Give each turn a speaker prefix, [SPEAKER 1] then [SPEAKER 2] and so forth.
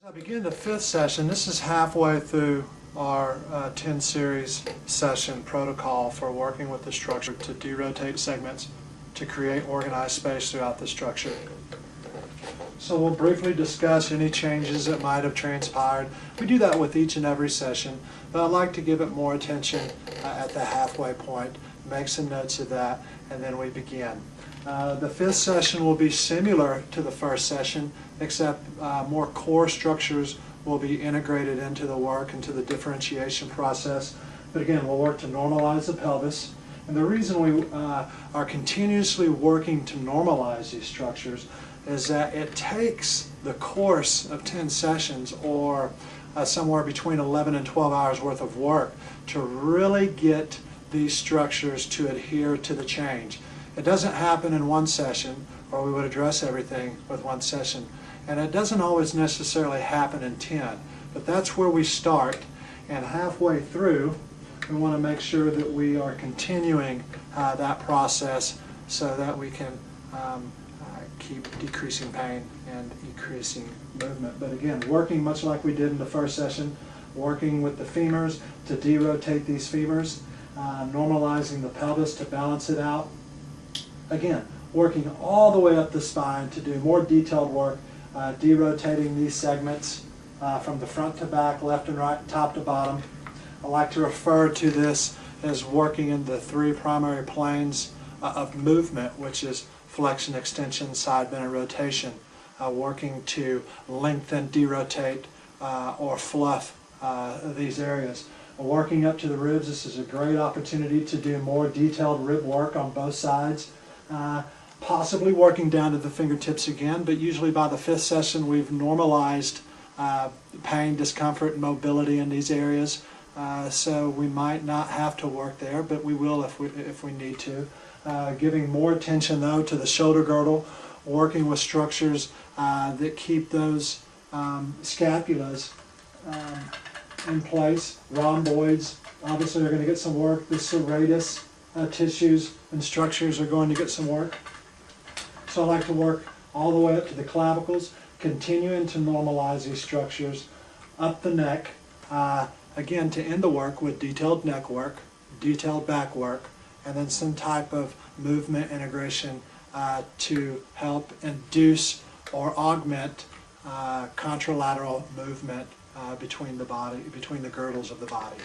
[SPEAKER 1] I begin the fifth session. This is halfway through our 10 series session protocol for working with the structure to derotate segments to create organized space throughout the structure. So we'll briefly discuss any changes that might have transpired. We do that with each and every session, but I'd like to give it more attention at the halfway point, make some notes of that, and then we begin. The fifth session will be similar to the first session, except more core structures will be integrated into the work, into the differentiation process. But again, we'll work to normalize the pelvis. And the reason we are continuously working to normalize these structures is that it takes the course of 10 sessions or somewhere between 11 and 12 hours worth of work to really get these structures to adhere to the change. It doesn't happen in one session, or we would address everything with one session. And it doesn't always necessarily happen in 10, but that's where we start. And halfway through, we want to make sure that we are continuing that process so that we can keep decreasing pain and increasing movement. But again, working much like we did in the first session, working with the femurs to derotate these femurs, normalizing the pelvis to balance it out. Again, working all the way up the spine to do more detailed work, derotating these segments from the front to back, left and right, top to bottom. I like to refer to this as working in the three primary planes of movement, which is flexion, extension, side bend, and rotation. Working to lengthen, derotate, or fluff these areas. Working up to the ribs, this is a great opportunity to do more detailed rib work on both sides. Possibly working down to the fingertips again, but usually by the fifth session we've normalized pain, discomfort, and mobility in these areas. So we might not have to work there, but we will if we need to. Giving more attention though to the shoulder girdle, working with structures that keep those scapulas in place. Rhomboids obviously are going to get some work. The serratus tissues and structures are going to get some work. So I like to work all the way up to the clavicles, continuing to normalize these structures up the neck. Again, to end the work with detailed neck work, detailed back work, and then some type of movement integration to help induce or augment contralateral movement between the girdles of the body.